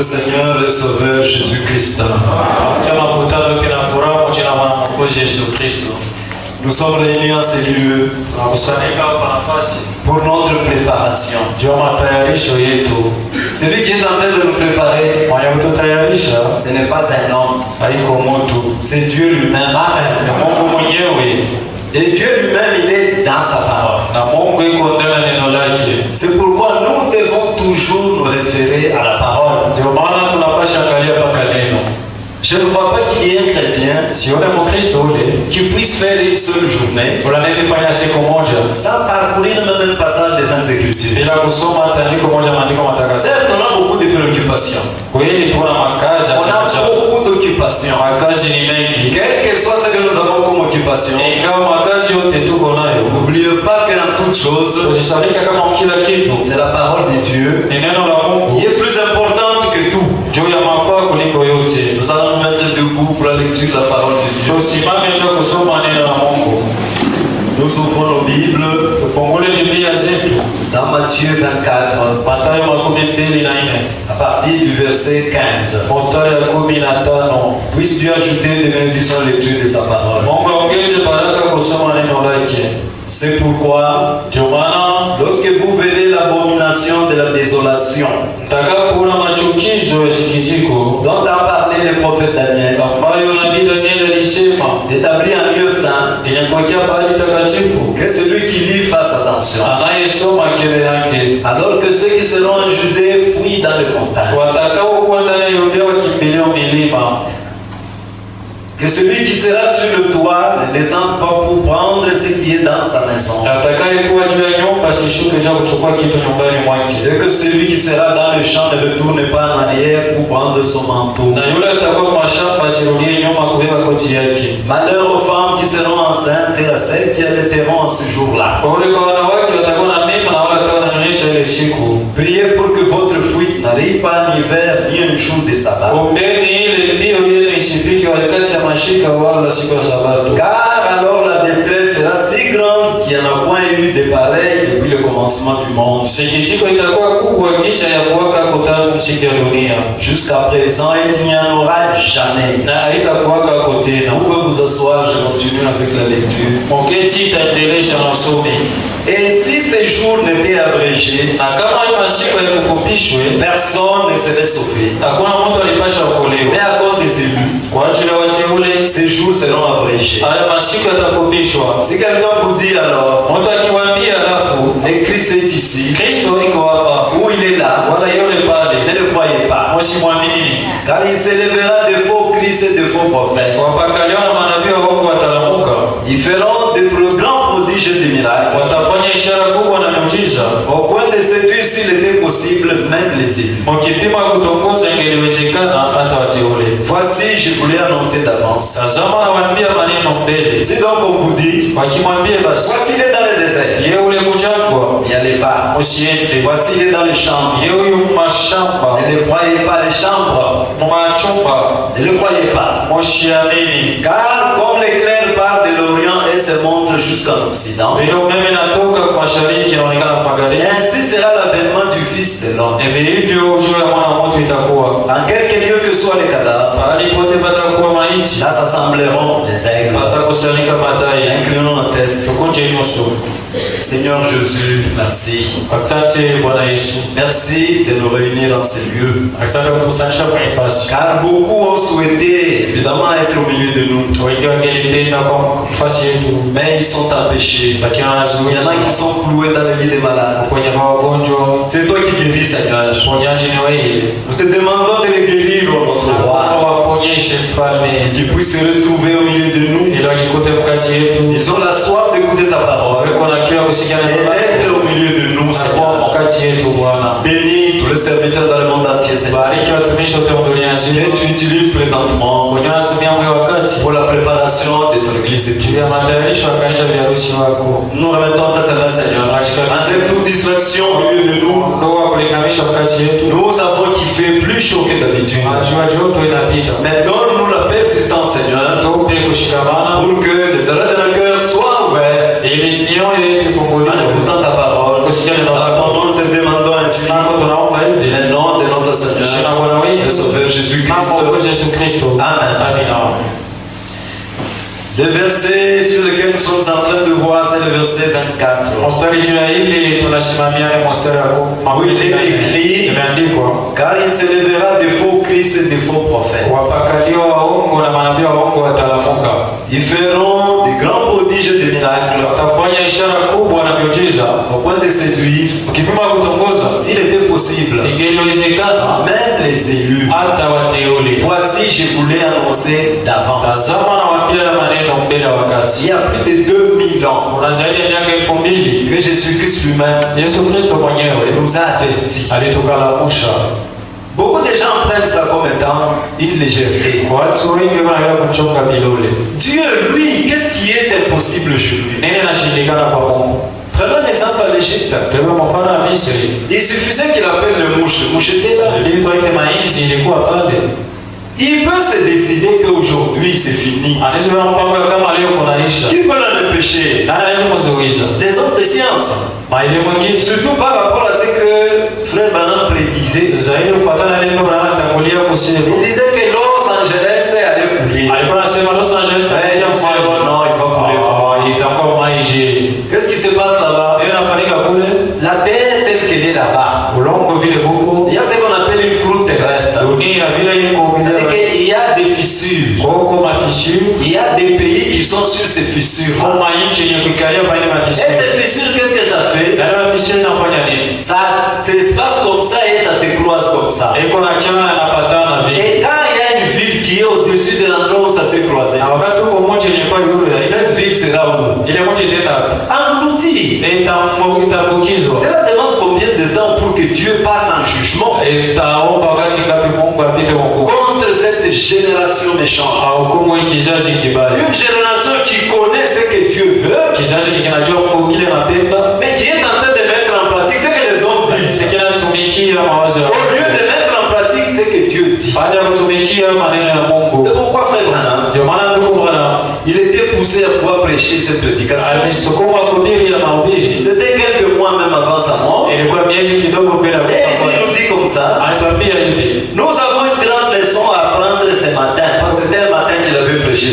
Seigneur et Sauveur Jésus-Christ. Nous sommes réunis en ces lieux pour notre préparation. Celui qui est en train de nous préparer, ce n'est pas un homme, c'est Dieu lui-même. Amen. Et Dieu lui-même, il est dans sa parole. C'est pourquoi nous devons toujours nous référer à la parole. Je ne vois pas qu'il y ait un chrétien qui puisse faire une seule journée sans parcourir le même passage des Saintes Écritures. Certes, on a beaucoup de préoccupations. On a beaucoup d'occupations. Quel que soit ce que nous avons comme occupation, n'oubliez pas que dans toute chose, c'est la parole de Dieu qui est plus importante que tout. Nous allons nous mettre debout pour la lecture de la parole de Dieu. Nous ouvrons nos Bibles dans Matthieu 24, à partir du verset 15. Puisse Dieu ajouter des bénédictions à la lecture de sa parole. C'est pourquoi, lorsque vous verrez l'abomination de la désolation, dont a parlé le prophète Daniel, établi en lieu saint, que celui qui lit fasse attention. Alors que ceux qui seront en Judée fuient dans les montagnes. Que celui qui sera sur le toit ne descende pas pour prendre ce qui est dans sa maison. Et que celui qui sera dans le champ ne retourne pas en arrière pour prendre son manteau. Malheur aux femmes qui seront enceintes et à celles qui allaiteront en ce jour-là. Priez pour que votre fuite n'arrive pas en hiver ni un jour de sabbat. Car alors la détresse sera si grande qu'il n'y en a point eu de pareil depuis le commencement du monde. Jusqu'à présent, il n'y en aura jamais. Vous pouvez vous asseoir, je continue avec la lecture. Et si ces jours n'étaient abrégés, personne ne serait sauvé. Mais à cause des élus, ces jours seront abrégés. Si quelqu'un vous dit alors, et Christ est ici, où il est là, ne le croyez pas. Car il s'élèvera de faux Christ et de faux prophètes. Ils feront de grands prodiges et des miracles, au point de séduire s'il était possible même les élus. Voici, je voulais annoncer d'avance. Si donc on vous dit, voici il est dans le désert, n'y allez pas. Voici il est dans les chambres, ne le croyez pas. Les chambres, ne le croyez pas. Car comme l'éclair part de l'Orient et se montre jusqu'en Occident, ainsi sera l'avènement du Fils de l'homme. En quelque lieu que soient les cadavres, là s'assembleront les aigles. Inclinons la tête. Seigneur Jésus, merci. Merci de nous réunir dans ces lieux. Car beaucoup ont souhaité évidemment être au milieu de nous. Mais ils sont empêchés. Il y en a qui sont cloués dans le lit des malades. C'est toi qui guéris, Seigneur. Nous te demandons de les guérir, notre roi. Qu'ils puissent se retrouver au milieu de nous. Ils ont la soif d'écouter ta parole. Et être au milieu de nous, Seigneur. Bénis tous les serviteurs dans le monde entier, Seigneur. Et tu utilises présentement pour la préparation de ton église. Nous remettons ta main, Seigneur. Enlève toute distraction au milieu de nous. Nous savons qu'il fait plus chaud que d'habitude. Mais donne-nous la persistance, Seigneur, pour que les oreilles de nos cœurs soient ouverts. En écoutant ta parole, dans ton nom, nous te demandons ainsi, le nom de notre Seigneur Sauveur Jésus-Christ. Amen. Amen. Le verset sur lequel nous sommes en train de voir, c'est le verset 24. Oui, il est écrit, car il se lèvera de faux Christ et de faux prophètes. Ils feront de grands prodiges et de miracles au point de séduire, s'il était possible, même les élus. Voici, je voulais annoncer d'avance. Il y a plus de 2000 ans que Jésus-Christ lui-même nous a avertis. Beaucoup de gens prennent ça comme étant une légèreté. Dieu, lui, qu'est-ce qui est impossible chez lui? Prenons un exemple à l'Égypte. Il suffisait qu'il appelle le mouche. Le mouche était là. Il peut se décider qu'aujourd'hui c'est fini. Qui peut l'en empêcher? Les hommes de science. Surtout par rapport à ce que Frère Branham prédisait. Il disait que Los Angeles allait couler. Non, il va couler. Qu'est-ce qui se passe là-bas? La terre telle qu'elle est là-bas, il y a ce qu'on appelle une croûte terrestre. C'est-à-dire qu'il y a des fissures. Il y a des pays qui sont sur ces fissures. Et ces fissures, qu'est-ce que ça fait? Ça s'espace comme ça et ça se croise comme ça. Et quand il y a une ville qui est au-dessus de l'endroit où ça s'est croisé, cette ville sera où? Engloutie. Cela demande combien de temps pour que Dieu passe en jugement contre cette génération méchante? Une génération qui connaît ce que Dieu veut, mais qui est en train de mettre en pratique ce que les hommes disent. Au lieu de mettre en pratique ce que Dieu dit. C'est pourquoi Frère Branham, il était poussé à pouvoir prêcher cette prédication. C'était quelques mois même avant sa mort. Et il nous dit comme ça: nous avons une grande leçon à apprendre ce matin, parce que c'était un matin qu'il avait prêché.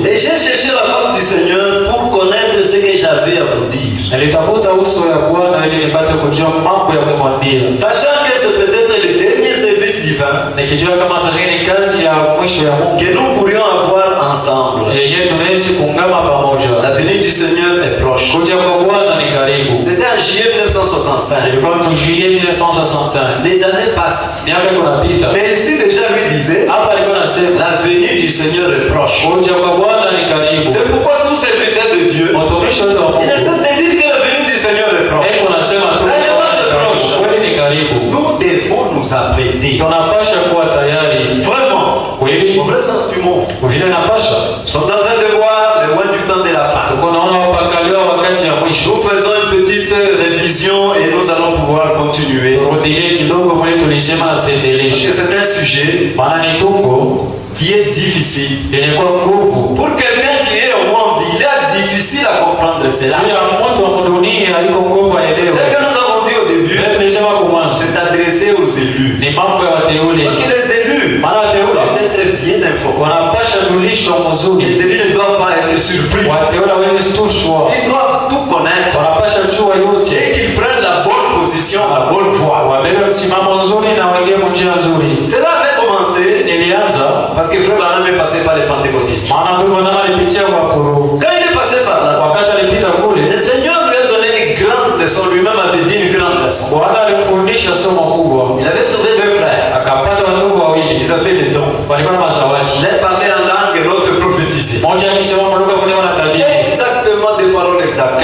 Et j'ai cherché la face du Seigneur pour connaître ce que j'avais à vous dire. Sachant que c'est peut-être le dernier service divin que nous pourrions avoir ensemble. La venue du Seigneur est proche. C'était en juillet 1965. Les années passent. Mais ici déjà lui disait, la venue du Seigneur est proche. C'est pourquoi tous ces serviteurs de Dieu, il ne cesse de dire que la venue du Seigneur est proche. Nous devons nous apprêter. Vraiment. Au vrai sens du mot. Nous sommes en train de voir le loin du temps de la fin. Nous faisons une petite révision et nous allons pouvoir continuer. Parce que c'est un sujet qui est difficile. Pour quelqu'un qui est au monde, il est difficile à comprendre cela. Dès que nous avons dit au début, c'est adressé aux élus. Parce que les élus doivent être bien informés. Les élus ne doivent pas être surpris. Ils doivent tout connaître. Et qu'ils prennent la bonne position, la bonne voie. Cela avait commencé parce que Frère Branham est passé par les pentecôtistes. Quand il est passé par là, le Seigneur lui a donné une grande leçon. Lui-même avait dit une grande leçon. Il avait trouvé deux frères. Ils avaient des dons. L'un parlait en langue et l'autre prophétisait. Exactement des paroles exactes.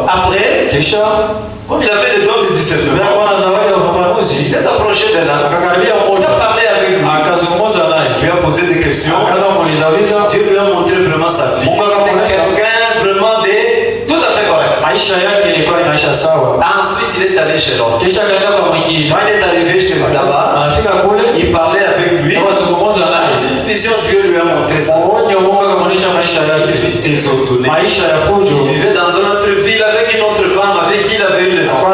Après, comme il avait des dons de discernement, il s'est approché de là. Il a parlé avec lui. Il lui a posé des questions. Dieu lui a montré vraiment sa vie. Quelqu'un vraiment tout à fait correct. Ensuite, il est allé chez l'autre. Quand il est arrivé chez lui là-bas, il parlait avec lui. Cette vision, Dieu lui a montré ça. Il était désordonné. Il vivait dans une autre ville avec une autre femme avec qui il avait eu les enfants.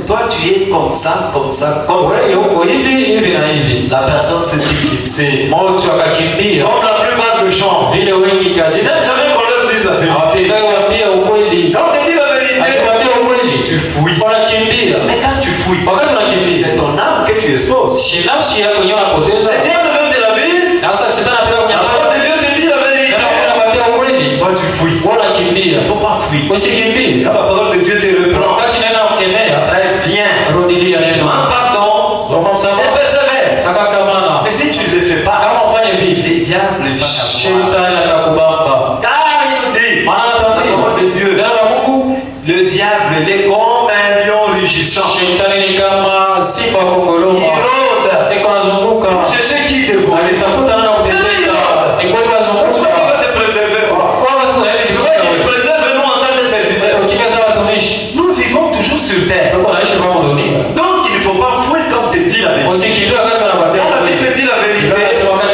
toi tu es comme ça, comme ça, comme ça. La personne s'est éclipsée. Comme la plupart des gens. Il n'a jamais qu'on leur dise la vérité. Quand on te dit la vérité, tu fouilles. Mais quand tu fouilles, c'est ton âme que tu exposes. Le diable veut de la vie. La parole de Dieu te dit la vérité. Toi tu fouilles. Il ne faut pas fuir. Quand la parole de Dieu te reprend, viens. Demande pardon. Et persévère. Mais si tu ne le fais pas, le diable va t'avoir. Car il nous dit, la parole de Dieu, le diable est comme un lion rugissant. Il rôde pour chercher qui dévoile. C'est lui, il rôde. Pourquoi il va te préserver? Il préserve nous en tant que serviteurs. Nous vivons toujours sur terre. Donc il ne faut pas fuir comme te dit la vérité. Quand la Bible dit la vérité,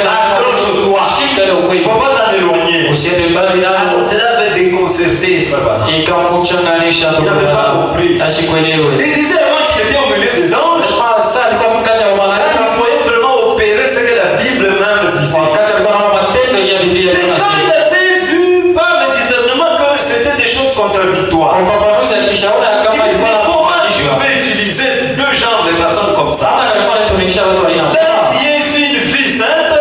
accroche-toi. Il ne faut pas t'en éloigner. Alors cela va déconcerter, frère Bana. Il n'avait pas compris. Il disait avant qu'il était au milieu des anges, il voyait vraiment opérer ce que la Bible même disait. Mais quand il avait vu par le discernement que c'était des choses contradictoires, il dit comment je peux utiliser deux genres de personnes comme ça? L'un qui vit une vie sainte,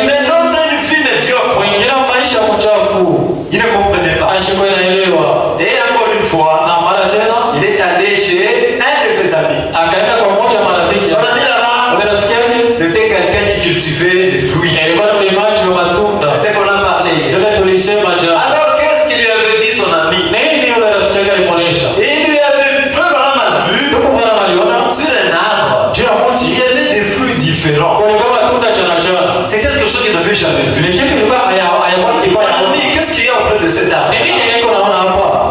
mais l'autre une vie médiocre. Il ne comprenait pas. Et encore une fois, il est allé chez un de ses amis. Son ami là-bas, c'était quelqu'un qui cultivait des fruits. C'est ce qu'on a parlé. Alors qu'est-ce qu'il lui avait dit son ami? Il lui avait vraiment vu sur un arbre. Il y avait des fruits différents. C'est quelque chose qu'il n'avait jamais vu. Mon ami, qu'est-ce qu'il y a auprès de cet arbre?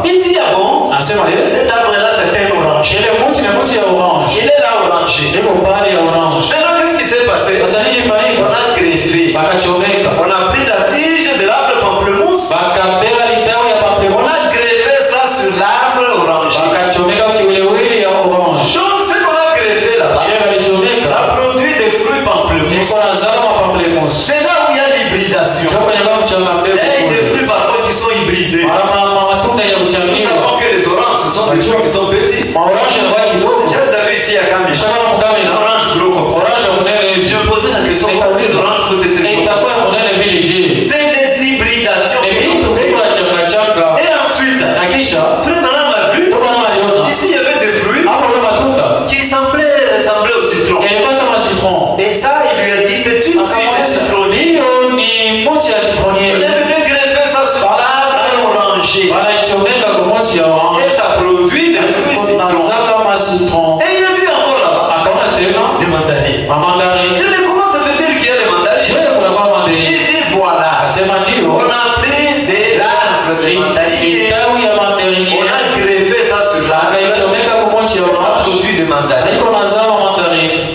Il dit, ah bon? Cet arbre-là, c'est un oranger. Il est là orangé. Maintenant, qu'est-ce qui s'est passé? On a greffé. On a pris la tige de l'arbre pamplemousse. On a greffé ça sur l'arbre orangé. Donc, ce qu'on a greffé là-bas, ça produit des fruits pamplemousse. C'est là où il y a l'hybridation. Il y a des fruits parfois qui sont hybridés. Nous savons que les oranges, ce sont des fruits qui sont petits. Je vous avais ici à Kambi. Un orange gros comme ça. Je me posais la question, parce que les oranges peuvent être gros. C'est des hybridations. Et ensuite, frère Branham a vu, ici il y avait des fruits qui semblaient au citron. Et ça, il lui a dit, c'est une tige de citronnier. On est venu greffer ça sur l'arbre orangé. Et ça produit des fruits citron. Et il a vu encore là-bas des mandarines. Il dit, comment se fait-il qu'il y a des mandarines? Il dit, voilà, on a pris des arbres de mandarines. On a greffé ça sur l'arbre. Ça produit des mandarines.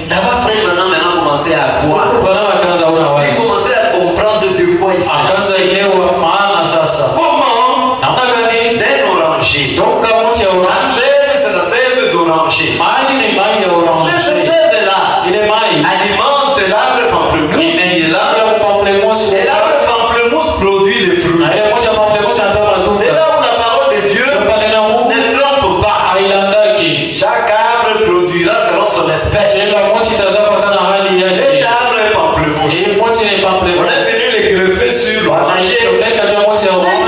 Là-bas, frère Branham maintenant commençait à voir. Il commençait à comprendre de quoi il s'agit. Comment d'un oranger. C'est la sève d'oranger. Mais cette sève-là alimente l'arbre pamplemousse. Et l'arbre pamplemousse produit les fruits. C'est là où la parole de Dieu ne trompe pas. Chaque arbre produira selon son espèce. Cet arbre est pamplemousse. On est venu les greffer sur l'oranger. Il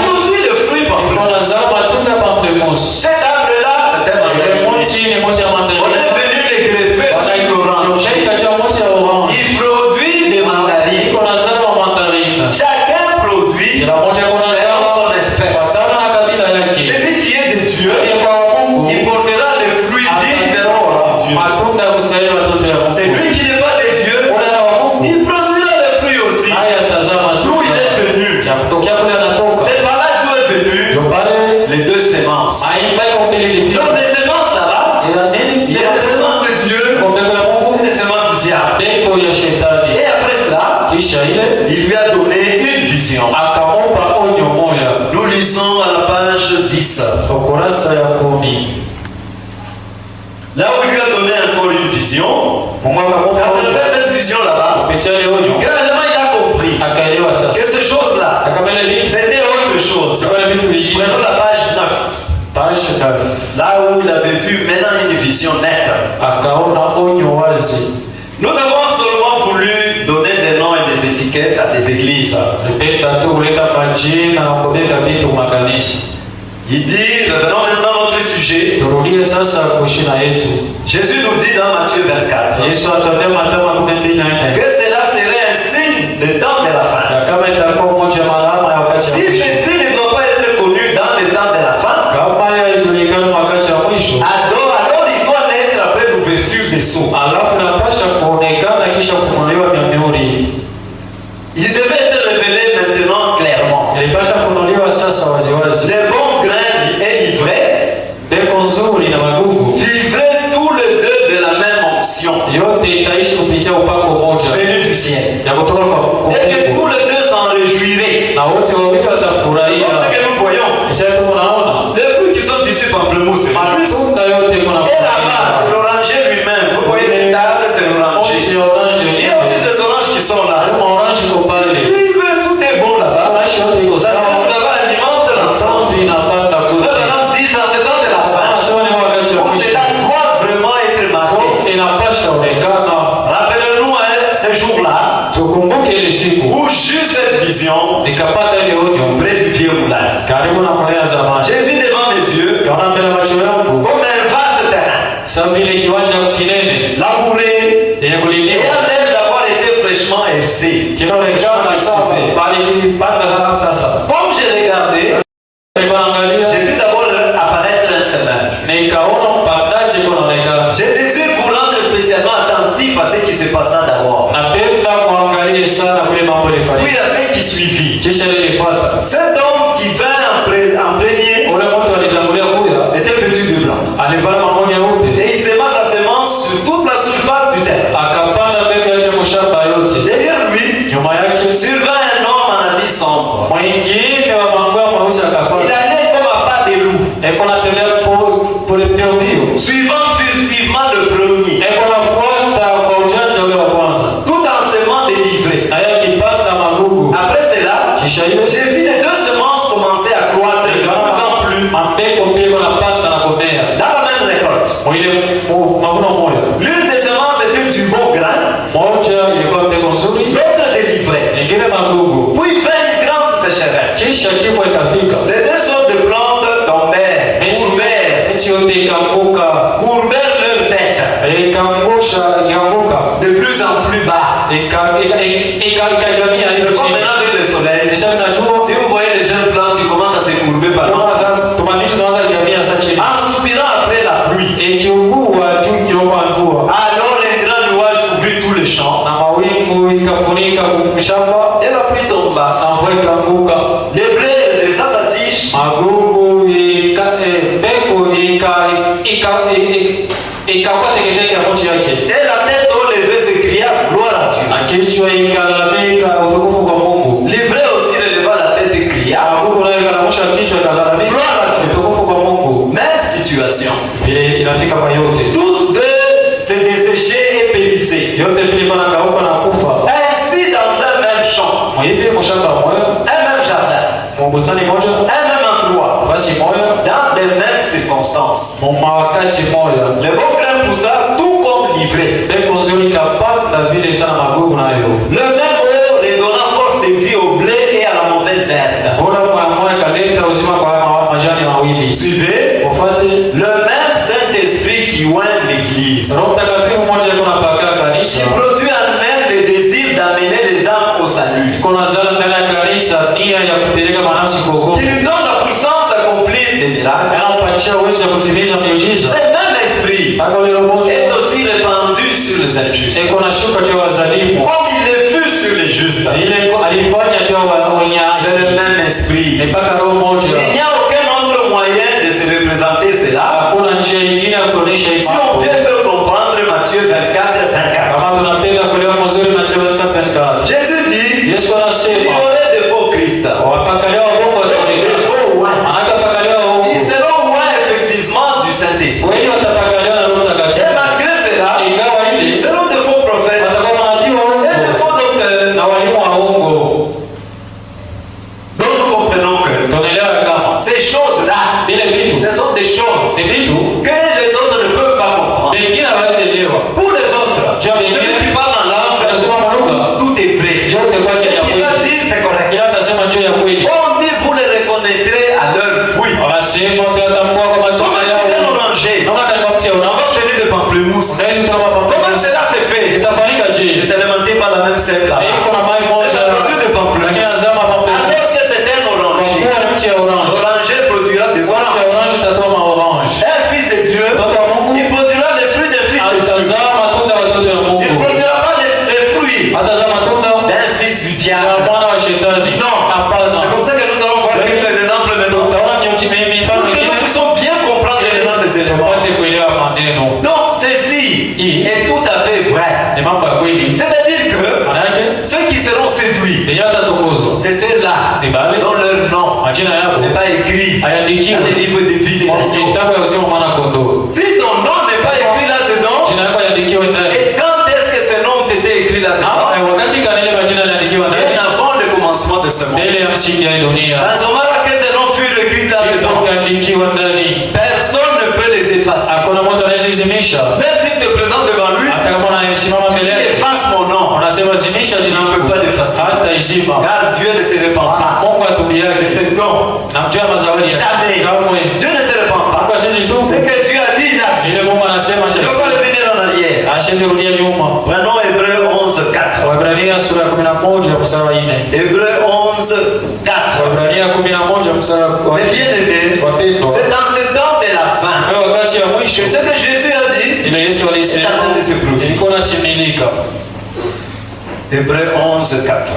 produit le fruit pamplemousse. Cet arbre-là, c'est un mandarine. On est venu les greffer sur l'oranger. Il produit des mandarines. Chacun produit selon son espèce. Celui qui est de Dieu, il portera les fruits différents de Dieu. C'est lui qui n'est pas de Dieu, il produira les fruits aussi. D'où il est venu. C'est par là d'où est venu les deux semences. Donc les semences là-bas, il y a des semences de Dieu et des semences du diable. Et après cela, il lui a donné une vision. Nous lisons à la page 10. Là où il lui a donné encore une vision, c'est à travers cette vision là-bas, graduellement il a compris que ces choses-là, c'était autre chose. Prenons la page 9. Là où il avait vu maintenant une vision nette. Nous avons seulement voulu donner des noms et des étiquettes à des églises. Il dit, revenons maintenant à notre sujet. Jésus nous dit dans Matthieu 24 que cela serait un signe des temps de la fin. Si ces signes ne doivent pas être connus dans les temps de la fin, alors il doit naître après l'ouverture des sceaux. Il devait être révélé maintenant clairement. Les bons grains et ivraie vivraient tous les deux de la même onction venue du ciel. Et que tous les deux s'en réjouiraient. C'est comme ce que nous voyons. Les fruits qui sont ici pamplemousse, c'est juste. Et là-bas, c'est l'oranger lui-même. Vous voyez les tables, c'est l'oranger. Il y a aussi des oranges qui sont là. Tout est bon là-bas. La fruit là-bas alimente l'enfant. Maintenant, 10 ans, c'est dans de la fin. Cela doit vraiment être marqué. Rappelez-nous ces jours-là où j'eus cette vision près du vieux moulin. J'ai vu devant mes yeux comme un vaste terrain labouré et a l'air d'avoir été fraîchement hercé. Comme j'ai regardé, j'ai vu d'abord apparaître un semeur. J'ai désiré vous rendre spécialement attentif à ce qui se passa d'abord. Puis à ce qui suivit. Cet homme qui vint en premier était vêtu de blanc. Et il sema sa semence sur toute la surface du terrain. Derrière lui, survint un homme en habit sombre. Il allait comme à pas de loup, suivant furtivement le premier, tout en semant des livrées. Après cela, j'ai vu les deux semences commencer à croître de plus en plus dans la même récolte. L'une des semences était du beau grain, l'autre des livrées. Puis vint une grande sécheresse. Les deux sortes de plantes tombèrent, courbèrent leur tête de plus en plus bas. C'est comme maintenant avec le soleil. Si vous voyez les jeunes plantes qui commencent à se courber par en soupirant après la pluie. Alors les grands nuages couvrirent tous les champs. Et la pluie tomba. Les blés redressa sa tige. Et la tête relevée s'écria gloire à Dieu. L'ivraie aussi releva la tête et cria gloire à Dieu. Même situation. Toutes deux se desséchaient et périssaient. Ainsi dans un même champ, un même jardin, un même endroit, dans les mêmes circonstances. Le bon grain poussa tout comme livré. Le même eau redonna force de vie au blé et à la mauvaise herbe. Suivez, le même Saint-Esprit qui oint l'Église, qui produit en elle le désir d'amener les âmes au salut, qui lui donne la puissance d'accomplir des miracles. Ce même esprit est aussi répandu sur les injustes, comme il le fut sur les justes. C'est le même esprit. Il n'y a aucun autre moyen de se représenter cela. Si on vient de comprendre Matthieu 24, 24. Jésus dit, il y aurait des faux Christ. Ils seront loin effectivement du Saint-Esprit. Et kati ya orange. L'oranger produira des Wasi ya oranges. orange itatoa maorange. Un fils de Dieu, Mtoto wa Mungu il produira les fruits des fils de Dieu. atazaa matunda ya watoto ya Il ne Mungu. produira pas les fruits Atazaa matunda d'un fils du ya diable. mwana wa shetani. Non. Hapana. C'est comme ça que nous allons voir quelques exemples maintenant. Utaona mifano Pour que mingine nous puissions bien comprendre maintenant ces éléments. tupate kuelewa maneno. Donc, ceci est tout à fait vrai. Ni mambo ya kweli. C'est-à-dire que Maana yake ceux qui seront séduits, yenye watatongozwa c'est ceux-là ni bale dont leur nom majina yao n'est pas écrit dans hayaandikiwi les livres de vie de kwa l'agneau. kitabu ya uzima mwana kondoo. Si ton nom n'est pas écrit là-dedans, Jina yako hayaandikiwi ndani. et quand est-ce que ces noms ont été écrits là-dedans? Wakati gani ile majina yaliandikiwa ndani? Bien avant le commencement de ce monde. Mbele ya msingi ya dunia. Dans ce moment-là que ces noms furent écrits là-dedans, Yaandikiwa ndani. personne ne peut les effacer. Hakuna mtu anayezimisha. Même s'il te présente devant lui, Hata kama anasimama mbele il yake, efface mon nom. anasema zimisha jina On ne langu. peut pas l'effacer. Hata izima. Car Dieu ne se répand pas Mungu de atubiake. ses dons. Na mjua mazawadi ya Jamais. kamwe. Dieu ne se répand pas. Mungu ashizi tu. Ce que Dieu a dit, il a dit. Ile Mungu anasema Je ne peux pas revenir en arrière. ashizi rudia nyuma. Prenons Hébreu 11, 4. Waebrania sura ya 11 mstari wa 4. Hébreu 11, 4. Waebrania 11 mstari wa Mais bien aimé, Wapendwa. c'est dans ce temps de la fin Kwa wakati ya mwisho que ce que Jésus a dit ile Yesu est alisema en train de se produire. ilikuwa inatimilika. Hébreu 11, 4.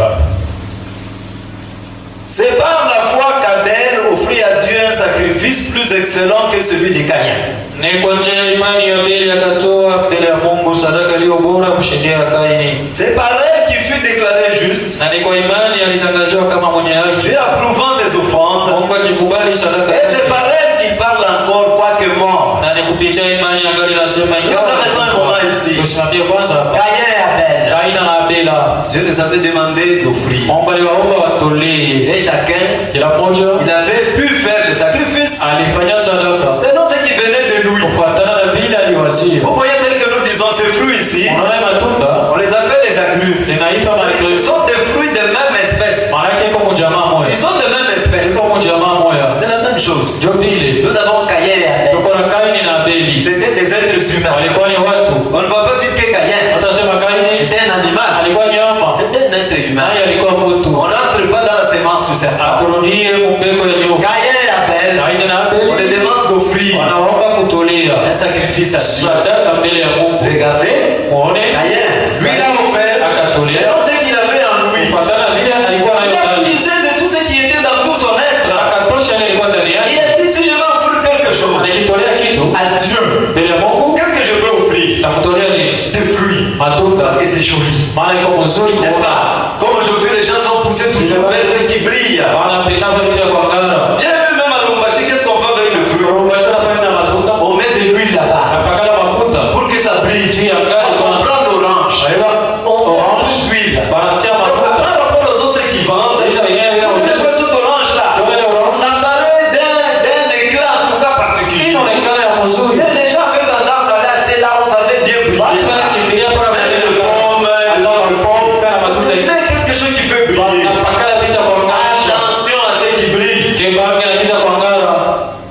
C'est par la foi qu'Abel offrit à Dieu un sacrifice plus excellent que celui de Caïn. Ni kwa njia ya imani ya Abeli akatoa mbele ya Mungu sadaka iliyo bora kushindia Kaini. C'est par elle qu'il fut déclaré juste, Na ni kwa imani alitangaziwa kama mwenye haki. Dieu approuvant ses offrandes. Mungu akikubali sadaka Et c'est yake. par elle qu'il parle encore, quoique mort. Na ni kupitia imani angali nasema Nous arrêtons un moment ici. tusimamie kwanza Caïn et Abel. Kaina na Abela. Dieu les avait demandé d'offrir. Mungu aliwaomba watolee. Et chacun, Kila mmoja il avait pu faire le sacrifice alifanya sadaka selon ce qui venait de lui. kufuatana na vile aliwazia. Vous voyez tel que nous disons ces fruits ici, Unaona matunda on les appelle les agrumes. inaitwa Ce magresi. sont des fruits de même espèce. Maana yake iko mjamaa moja. Ils sont de même espèce. Iko mjamaa moja. C'est la même chose. Ndio vile. Nous avons Caïn et Abel. Tuko na Kaini na Abeli. C'était des êtres humains. Walikuwa ni watu. On ne va pas dire que Caïn Watasema Kaini était un animal. alikuwa nyama. C'était un être humain. Naye alikuwa mtu. On n'entre pas dans la sémence tout simplement. Aturudie mumbeko ya nyuma. Caïn et Abel, Kaini na on les Abeli demande d'offrir wanaomba kutolea un sacrifice à Dieu. sadaka mbele ya Mungu. Regardez, Muone Caïn, lui il a offert akatolea selon ce qu'il avait en lui. kufuatana vile alikuwa Il nayo a ndani. puisé de tout ce qui était dans tout son être. Akatosha ile ilikuwa ndani Il yake. a dit si je veux offrir quelque chose Anajitolea kitu à Dieu, mbele ya Mungu. qu'est-ce que je peux offrir? Takutolea nini? Des fruits. Matunda. Parce que c'est joli. Maana iko mzuri N'est-ce kuona. pas? Comme aujourd'hui les gens sont poussés toujours vers ce qui brille. Wanapenda vitu ya kuangara. J'ai vu même à Lubumbashi, qu'est-ce qu'on fait avec le fruit? Rubasha nafanya na matunda. On met de l'huile là-bas Napakala mafuta. pour que ça brille. Juu ya ngari On kuna prend l'orange. Shaiba. On met Orange. de l'huile. Banatia mafuta. Par rapport aux autres qui vendent, Deja yenyewe on inaonyesha. met ce orange là. Yole orange. Ça paraît d'un éclat en tout cas particulier. Inaonekana ya mzuri. Mais les gens avaient tendance à l'acheter là où ça fait bien Watu briller. wanakimbilia kwa Même le pomme, Alikuwa mafuta na matunda. mais quelque chose qui fait briller. Napakala vitu ya kuangara. Attention à ce qui brille. Kebange na kitu ya kuangara.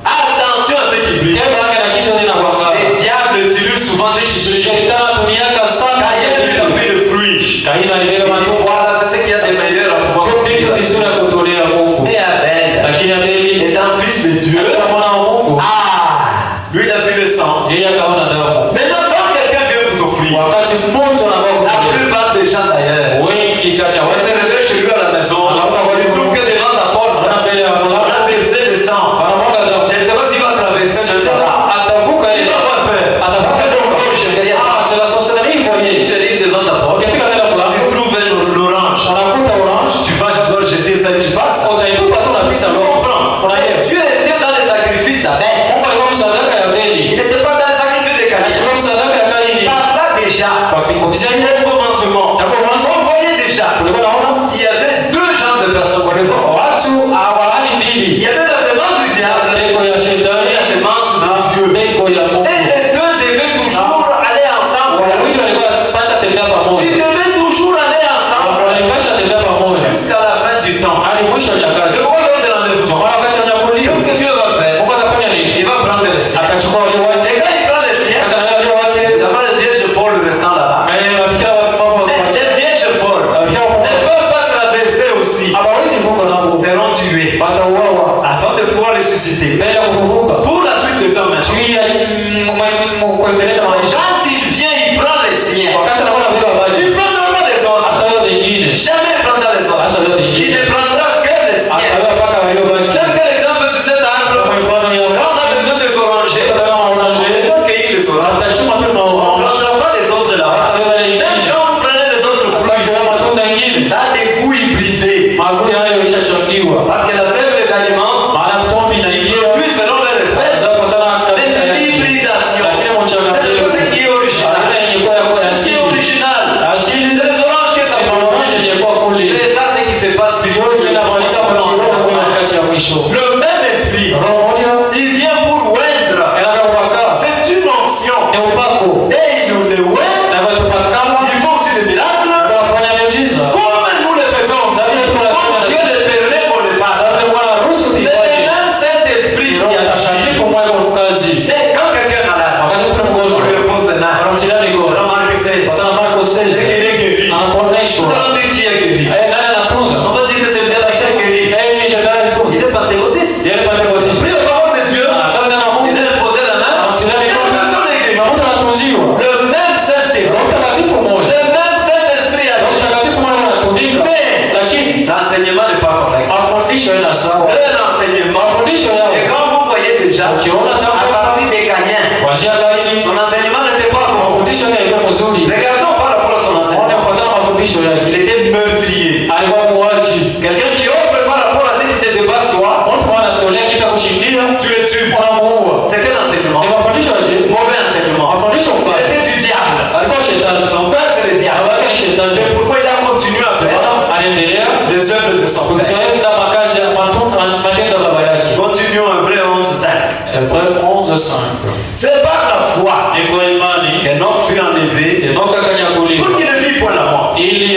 Attention à ce qui brille. Kebange na kitu ni na kuangara. Les diables utilisent souvent ce qui brille. Shetani atumiaka sana Caïn lui a pris le fruit. Kaini alibeba Il dit, matunda. voilà, c'est ce qu'il y a de meilleur à pouvoir. Sio vitu vizuri ya kutolea Mungu. Mais Abel, Lakini Abeli étant fils de Dieu, alikuwa mwana wa Mungu. lui il a vu le sang. Yeye akaona damu. Maintenant, quand quelqu'un vient vous offrir, Wakati mtu anakuwa la kutolea. plupart des gens d'ailleurs, Wengi kati ya on watu se réveille chez lui à la maison, il trouve que devant sa porte, wana mbele ya on mlango. a versé le sang. Wanamwaga damu. Je ne sais pas s'il va traverser ce temps-là. Atavuka Il ile. va avoir peur. Atavuka ndio c'est la sorcellerie kwa yeye. Tu arrives devant ta porte, Ukifika mbele ya mlango, tu trouves l'orange. anakuta orange. Tu vas, je dois jeter ça, tu passes. Utaitupa tu unapita Tu leo. comprends? Unaelewa? Dieu était dans les sacrifices d'Abel. Mungu alikuwa msadaka ya Il Abeli. n'était pas dans les sacrifices de Caïn. Alikuwa msadaka ya Kaini. Par là déjà, Kwa kupitia ile au commencement, Hapo mwanzo on voyait déjà tulikuwa naona qu'il y avait deux genres de personnes. watu hawali Il mbili. y avait la semence du diable Mbeko ya et shetani la semence na de Dieu. mbeko ya Mungu. Et les deux devaient toujours aller ensemble. Wawili walikuwa wanapasha tembea Ils pamoja. devaient toujours aller ensemble Walipasha tembea pamoja. jusqu'à la fin du temps. Hadi mwisho wa C'est nyakati. quoi l'autre l'enlèvement? Mara wakati anakulia. Qu'est-ce que Dieu va faire? Mungu atafanya Il nini? va prendre les siens. Atachukua wale wake. Et quand il prend les siens, Atangalia wale wake. d'abord les vierges folles le restant là-bas. Nafikiri mambo Les vierges folles ne peuvent pas traverser aussi. hawawezi vuka nao. Seront tuées. Watauawa. Maakuli hayo yalishachangiwa. Parce que la sève les aliments, Maana mtoto inaingia. puis selon leur espèce, mais c'est l'hybridation. C'est le côté qui est original. C'est ce qui est original. C'est les oranges que ça prolonge. C'est ça ce qui se passe spirituellement. Le même esprit, il vient pour oindre. C'est une onction. Et il nous le oint. Il faut aussi des miracles. Comme nous le faisons. Comme Dieu le permet qu'on le fasse. C'est le même Saint-Esprit qui a changé. Et quand quelqu'un est malade, on lui repose les mains. On remarque que c'est qu'il est guéri. On va dire qui est guéri. On va dire que c'est bien la chair guérie. Il est pentecôtiste. Prie au nom de Dieu. Il a imposé la main. La personne est guérie. Le même Saint-Esprit. Le même Saint-Esprit a dit. Mais l'enseignement n'est pas correct. L'enseignement. Et quand vous voyez déjà, à partir des Caïens, son enseignement n'était pas bon. Regardons par rapport à son enseignement. Il était meurtrier. Quelqu'un qui offre par rapport à ce qui te dépasse toi, tu es tu. C'est quel enseignement? Mauvais enseignement. Il était du diable. Son père c'est le diable. C'est pourquoi il a continué à faire les œuvres de son père. Continuons Hébreux 11:5. C'est par la foi qu'Enoch fut enlevé pour qu'il ne vit point la mort. Et qu'il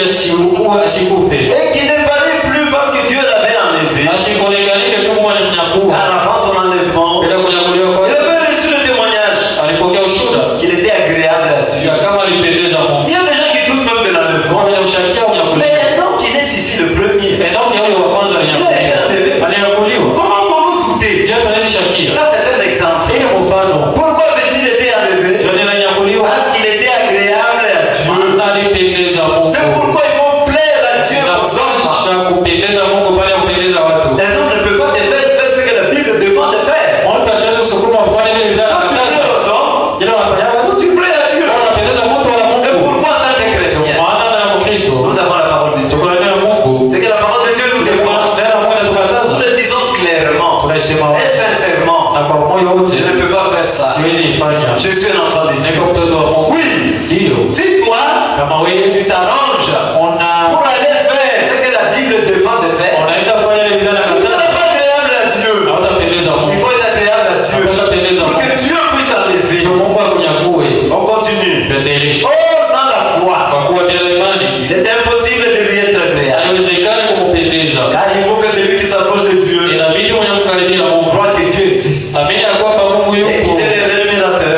ne parut plus parce que Dieu l'avait enlevé. Car avant son enlèvement, il avait reçu le témoignage qu'il était agréable à Dieu. Il y a des gens qui doutent même de l'enlèvement. Mais Enoch, il est ici le premier. Il a été enlevé. Comment vous doutez? Ça c'est un exemple. Pourquoi avait-il été enlevé? Parce qu'il était agréable à Dieu. C'est pourquoi il faut plaire à Dieu aux hommes. Un homme ne peut pas te faire ce que la Bible demande de faire. Quand tu plais aux hommes, ou tu plais à Dieu. C'est pourquoi en tant que chrétien, nous avons la parole de Dieu. C'est que la parole de Dieu nous défend. Nous le disons clairement et sincèrement. Je ne peux pas faire ça. Je suis un enfant de Dieu. Oui. Si toi, tu t'arranges pour aller faire ce que la Bible défend de faire, tu ne seras pas agréable à Dieu. Il faut être agréable à Dieu pour que Dieu puisse t'enlever. On continue. Oh, sans la foi, il est impossible de lui être agréable. Car il faut que celui qui s'approche de Dieu croit que Dieu existe. Et qu'il est le rémunérateur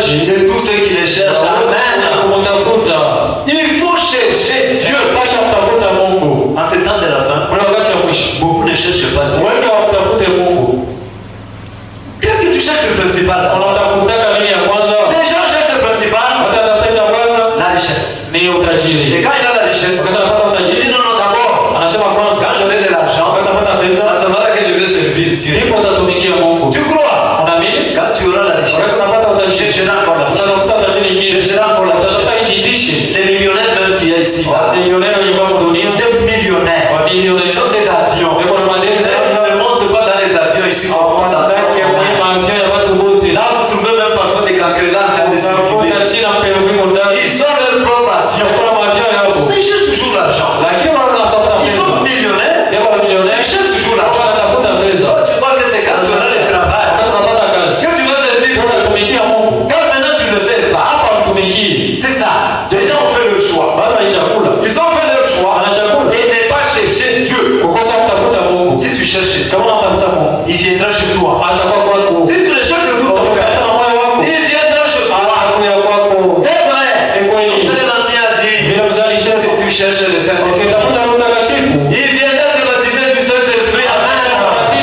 de tous ceux qui le cherchent. Amen. Il faut chercher Dieu. En ce temps de la fin, beaucoup ne cherchent pas Dieu. Qu'est-ce que tu cherches le principal? Les gens cherchent le principal, la richesse. Et quand il a la richesse, il dit non, d'abord, quand j'aurai de l'argent, à ce moment-là que je vais servir Dieu. Tu crois? Quand tu auras la richesse, chercheras encore l'argent. Chercheras encore l'argent. Les millionnaires même qu'il y a ici, des millionnaires, ils ont des avions. Ils ne montent pas dans les avions ici. Là, vous trouvez même parfois des cancrelats en train de circuler. Ils ont leur propre avion. Mais ils cherchent toujours l'argent. Ils sont millionnaires. Ils cherchent toujours l'argent. Tu crois que c'est quand tu auras le travail que tu vas servir. Quand maintenant tu ne le fais pas. C'est ça. Les gens ont fait le choix. Ils ont fait leur choix. Et ne pas chercher Dieu. Si tu cherches, il viendra chez toi. Si tu le cherches de tout ton cœur, il viendra chez toi. C'est vrai. C'est l'ancien a dit. Si tu cherches le Saint-Esprit, il viendra te baptiser du Saint-Esprit. Amen. Il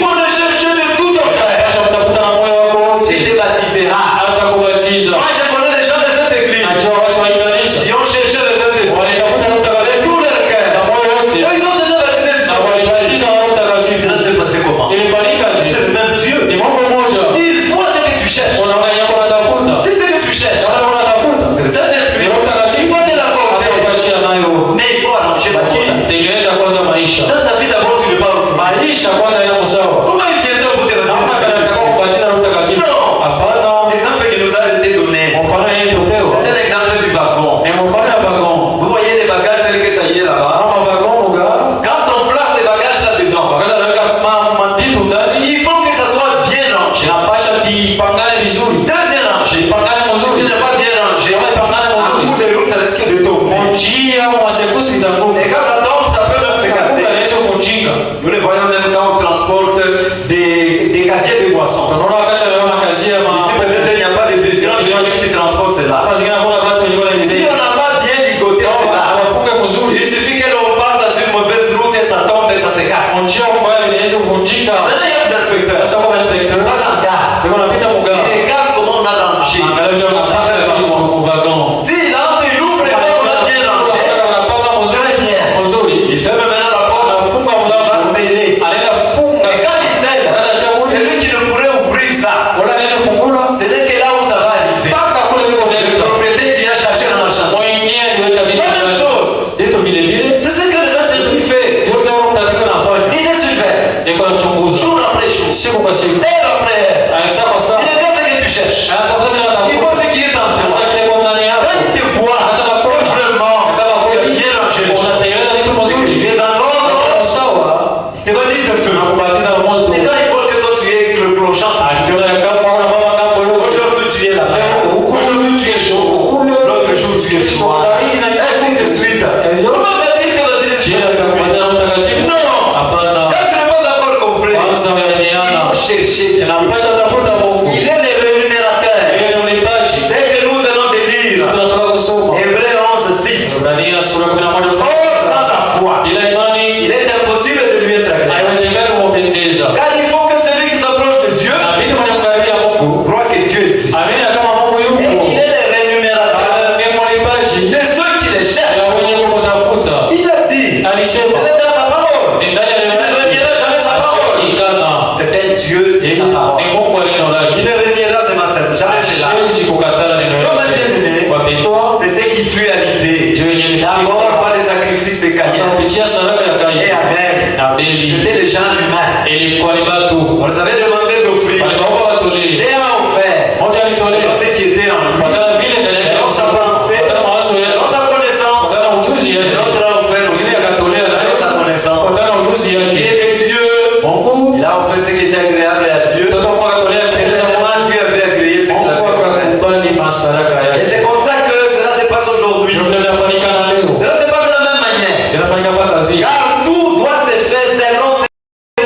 faut le chercher de tout ton cœur. Tu te baptiseras. Moi, je connais les gens de cette église qui ont cherché le Saint-Esprit de tout leur cœur. Ils ont déjà baptisé du Saint-Esprit. Tengeneza kwanza maisha. Dans ta vie d'abord tu ne parles pas. Maisha kwanza yana msawa. Comment il viendra pour te Kama kana kupatia Roho Mtakatifu? Hapana. L'exemple qui nous a été donné. Mfano yeye tupewa. C'est l'exemple du wagon. Ni mfano ya wagon. Vous voyez les bagages tels que ça y est là-bas. Kama wagon mga. Quand on place les bagages là-dedans, Wakati anaweka matitu ndani, il faut que ça soit bien rangé. inapasha vipangane vizuri. Très bien rangé. Vipangane Il mzuri. n'est pas bien rangé. Kama vipangane À mzuri. bout de route, ça risque de tomber. Njia au masekusi vitanguka. Et quand ça tombe, ça peut même se casser. Inaweza kujinga. Nous le voyons même quand on transporte des casiers de boissons. Tunaona wakati anaona kazi ya Ici, peut-être il n'y a pas de grands villages qui transportent cela. Hapa zingine kuna watu wengi wana Si mizigo. on n'a pas bien ligoté cela, Hawafunge mzuri. il suffit que l'on passe dans une mauvaise route et ça tombe et ça se casse. Njia mbaya inaweza kuvunjika. Maintenant, il y a des inspecteurs. Sasa kama inspector, Pas en gare. ndio unapita Il mugao. regarde comment on a rangé. Angalia vile unapata vitu wagon. Si là, il ouvre et voit qu'on a bien rangé. Unapanga mzuri. Mzuri. Il ferme maintenant la porte. Anafunga mlango. Va sceller. Anaenda funga. Et quand il scelle, c'est lui qui ne pourrait ouvrir ça. Wala anaweza fungula. Ce n'est que là où ça va arriver. Paka kule liko Le nenda. propriétaire qui a cherché dans la chambre. Mwenyewe ndio vitu. La même chose. Vitu vile vile. C'est ce que le Saint-Esprit fait. Ndio Roho Mtakatifu anafanya. Il est surveille. Iko anachunguza. Jour après jour. Siku kwa siku. Heure après heure. Anasema kwa saa. Il regarde ce que tu cherches. Anatafuta kile Il anatafuta. faut ce qui est en toi. Anataka kile kwa ndani yako. Quand il te voit, vraiment, bien rangé les choses. Unatengeneza vitu mzuri. Les endroits, Sawa. tu vas dire de feu. Nakubatiza na moto. Et quand il faut que toi tu es reprochant, Akiona kama una baba ngambo leo. aujourd'hui tu es là. Aujourd'hui tu es chaud. L'autre jour tu es froid. Ainsi de suite. Comment fait-il que va dire Jina likafuata na mtakatifu? Non. Hapana. Quand tu n'es pas encore complet, Kwanza il wewe faut chercher. Inapasha tafuta Mungu. Il est le rémunérateur. Yeye ni mlipaji. C'est que nous venons de lire. Tunataka kusoma. Hébreu 11:6. Ibrania sura 11 Sans la foi, bila imani il est impossible de lui être agréable. haiwezekani kumpendeza. Car il faut que celui qui s'approche de Dieu Na mimi mwenye kumkaribia Mungu. croit que Dieu existe. Amini kama Mungu Et yupo. qu'il est le rémunérateur Ni mlipaji. de ceux qui les Ya cherchent. wenye kumtafuta. Il a dit, Alisema. c'est dans sa parole. Ni ndani ya Il ne reniera jamais sa parole. Asikana. C'est un Dieu et sa parole. Ni Mungu wa neno lake. Il ne reniera jamais cela. Hawezi kukataa neno Comme un lake. bien-aimé, Wapendwa, c'est ce qui fut arrivé. ndio yenye D'abord par les sacrifices de Caïn kupitia sadaka ya et Kaini Abel. na Abeli. C'était les gens humains. Ilikuwa ni watu On les avait demandé d'offrir. waliomba watolee. Et a offert. Moja alitolea Ce qui était en lui. kufuatana vile ndani yake, Dans sa pensée, kufuatana mawazo yake, dans sa connaissance. kufuatana ujuzi yake. L'autre a offert aussi Mwingine akatolea naye dans sa connaissance. kufuatana ujuzi Il yake. est de Dieu. Mungu Il a offert ce qui était agréable à Dieu. mtoto mmoja akatolea Et kupendeza Mungu. tellement Dieu avait agréé ce qu'il Mungu avait offert. akakubali masadaka Et yake. c'est comme ça que cela se passe aujourd'hui. Ndio vile vinafanyika na leo. Cela se passe de la même manière. Vinafanyika mpaka vile. Car tout doit se faire selon ce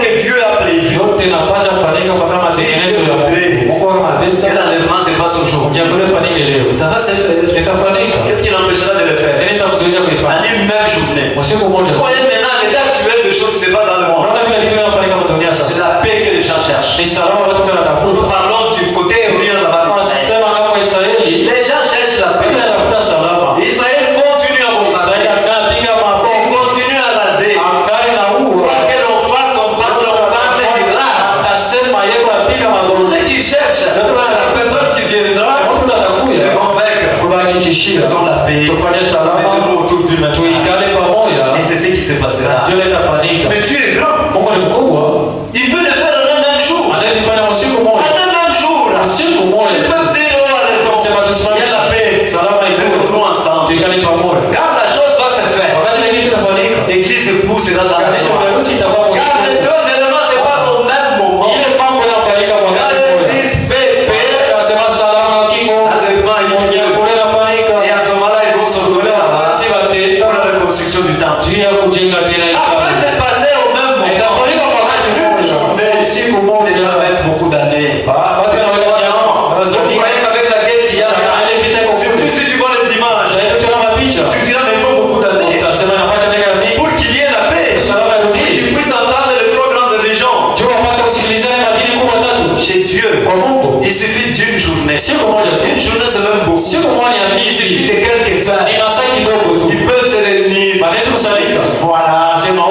que Dieu a prévu. Yote inapaswa kufanyika kufuatana matengenezo ya Mungu. Mungu anapenda Quel enlèvement se passe aujourd'hui? jambo lifanyike leo. Ça va se faire. Litafanyika. Qu'est-ce qui l'empêchera de le faire? Nini itamzuia En kuifanya? une même journée. Usiku mmoja. Vous voyez maintenant l'état actuel des choses qui se passe dans le monde. Unaona vile vitu vinafanyika kwa dunia C'est sasa. la paix que les gens cherchent. Ni salama watu Nous wanatafuta. parlons du côté éolien là-bas. Wanasema kama Israeli Les gens cherchent la paix. bila tafuta salama. Israël continue à bombarder. Israeli anapiga On mabomu. continue à raser. Angali na Quoi uwa. que l'on fasse, on parle du rase. Atasema yeye anapiga Pour mabomu. ceux qui cherchent, la personne qui viendra Watu watakuja les convaincre. kubahakikishia Faisons la paix. tufanye salama, Mettez-nous autour du même. tuikale pamoja, Et c'est ce qui se passera. ndio litafanyika. Mais Dieu est grand. Mungu ni mkubwa, Il peut le faire en un même jour. anaweza fanya usiku En moja, un même jour. usiku Ils moja. peuvent dire, oh, arrêtons. Sema Il y tusimamishe a la paix. salama ikuwe, Mettons-nous ensemble. tuikale pamoja. Quand la chose va se faire, Wakati ile kitu kitafanyika, l'église poussera dans la kanisa joie. la harusi itakuwa Car les moja. deux éléments se passent au même moment. Ile mambo yanafanyika kwa wakati Quand ils mmoja. disent paix, paix, Tunasema salama kiko, enlèvement, il y a- kule inafanyika. et à ce moment-là, ils vont se retrouver là-bas Si watenda pour la reconstruction du temple. juu ya kujenga tena Après, ikawa. c'est passé au même moment. Itafanyika kwa wakati mmoja. Siku Les moja. gens mettent beaucoup d'années. Watu wanaweka nyama, Vous wanazoni. voyez qu'avec la guerre qu'il y a là, Ile vita iko kule. surtout si tu vois les images, Sasa tunaona mapicha. tu diras, mais il faut beaucoup d'années Utasema inapasha miaka mingi. pour qu'il y ait la paix. Salama Tu irudi. puisses entendre les trois grandes religions. Juu wapate kusikilizana madini kubwa tatu. Chez Dieu, Kwa Mungu. il suffit d'une journée. Siku moja tu. Une journée, c'est même beaucoup. Siku moja ya Il suffit miezi. de quelques heures. Ni masaa kidogo tu. Ils peuvent se réunir. Wanaweza kusanyika. Voilà. Sema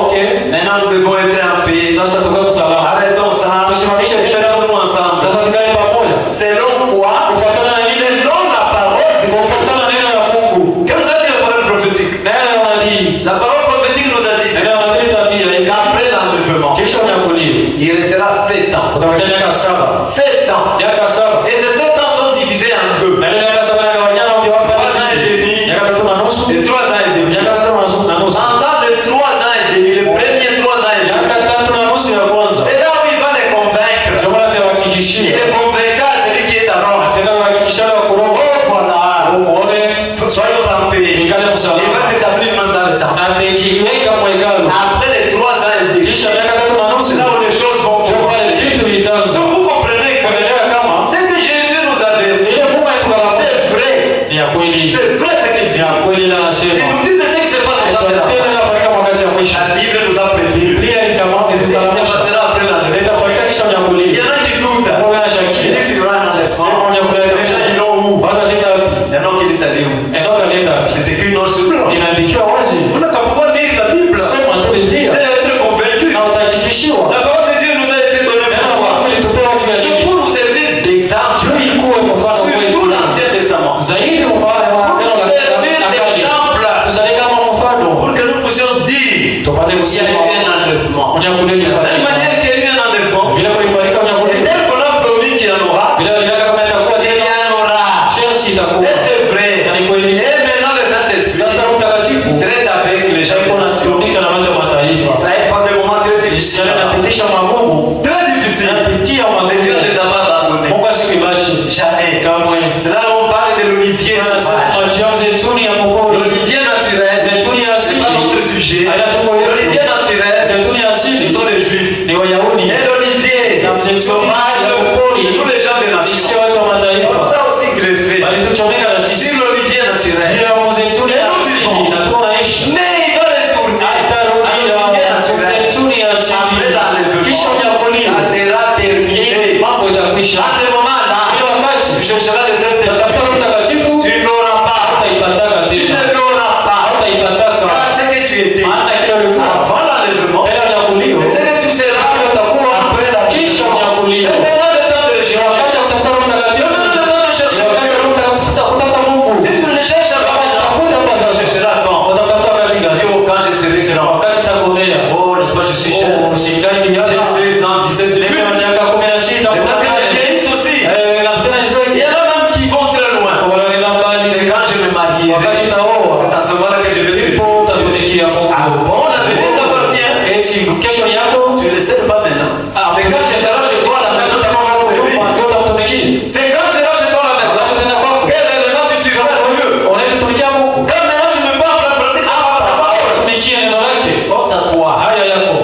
ukiweka mwekalo après les 3 ans et demi, kisha miaka 3 na nusu là où les choses vont ndio pale commencer. vitu vitaanza. Donc vous comprenez que Unaelewa kama ce que Jésus nous avait dit, ile Mungu alituambia c'est vrai. ni ya kweli. C'est vrai ce qu'il Ni dit. ya kweli na Il anasema. nous dit de ce qui se passe dans la Tena inafanyika wakati wa mwisho. La Bible nous a prévenu. Biblia itamwambia Ce qui se zitaanza. passera après l'enlèvement. Itafanyika kisha Il y unyakulia. en a qui doutent. Kwa Ils shakia. disent qu'il y aura un enlèvement. Sema unyakulia. Les gens ils l'ont où? Bado tena Enoch il est allé où? Enoka nenda. C'est écrit noir sur blanc. Inaandikiwa wazi. On n'a qu'à pouvoir lire la Bible. Sema tu Biblia. Et être convaincu. Na utajikishiwa. La parole de Dieu nous a été donnée Neno pour la Mungu litupewa juu ya C'est dini. pour nous servir d'exemple. Juu ikuwe mfano Sur kwetu. tout l'Ancien Testament. Zaidi mfano wa Pour neno nous la servir kale. d'exemple. Tusalie kama mfano. Pour que nous puissions dire Tupate qu'il y a kusema eu un enlèvement. unyakulia De la même lifanyika. manière qu'il y a eu un enlèvement. Vile kulifanyika Et unyakulia. tel qu'on a promis qu'il y en aura, Vile aliweka kama itakuwa il y tena. en aura. Sharti itakuwa. Et c'est vrai. Na ni kweli. Et maintenant le Saint-Esprit Sasa Roho Mtakatifu traite avec les gens alikuwa anatumika na watu wa mataifa. Ça est pas des moments très difficiles. Israeli anapitisha magumu. Très difficiles. Anapitia Mais Dieu ne magumu. les a pas abandonnés. Mungu asikuiache. Jamais. Kamwe. C'est là où on parle de l'olivier sauvage. Tunajua zeituni ya mpori. L'olivier naturel, Zeituni ya c'est asili. pas notre sujet. Haya tuko L'olivier naturel, zeituni ya ce asili. sont les juifs. Ni Wayahudi. Et l'olivier Na mzeituni sauvage, ya mpori. c'est tous les gens des Sio nations. watu wa On mataifa. nous a aussi greffé. Walituchomeka na sisi. Sur l'olivier naturel. Juu ya mzeituni ya asili na tunaishi. Mais il va retourner à Atarudia l'olivier naturel. mzeituni ya Après asili. l'enlèvement, Kisha ça unyakuliwa. sera terminé. Mambo itakwisha. À ce moment-là, Ile wakati tu chercheras le utafuta Saint-Esprit. Roho Mtakatifu. Tu n'auras pas. Hautaipataka Tu tena. ne l'auras pas. Hautaipataka. Car ce que tu étais Maana kile ulikuwa avant l'enlèvement, Ela unyakuliwa. c'est ce que tu seras Utakuwa après la kisha unyakuliwa. C'est maintenant le temps de le Ni chercher. wakati wa kutafuta Roho Mtakatifu. C'est maintenant le temps de Ni chercher. wakati wa Roho Mtakatifu kutafuta Mungu. Si tu ne le cherches pas maintenant, Tafuta kwa tu sasa. chercheras quand? Utatafuta wakati Dis gani? au quand je serai grand. Wakati utakomea. Oh, n'est-ce pas, je suis cher. Oh, usikali J'ai kiasi. 16 ans, 17 Leo ans. miaka 16 Les parents vieillissent aussi. na tena Il y en a même qui vont très loin. wanaenda mbali. C'est quand je me marierai. Wakati C'est naoa. dans ce moment-là que je vais Ndipo utatumikia Mungu. Ah bon, l'avenir t'appartient. Eti kesho yako Tu ne le sais pas maintenant. C'est quand tu seras chez toi à la maison, tu vas servir. ndio utamtumikia. C'est quand tu seras chez toi à la maison. Tutaenda kwako. Quel élément tu suivras Dieu? Unaweza tumikia Mungu. Quand maintenant tu me parles, la pratique, ta parole. Tumikia neno lake. Honte à toi. Haya yako.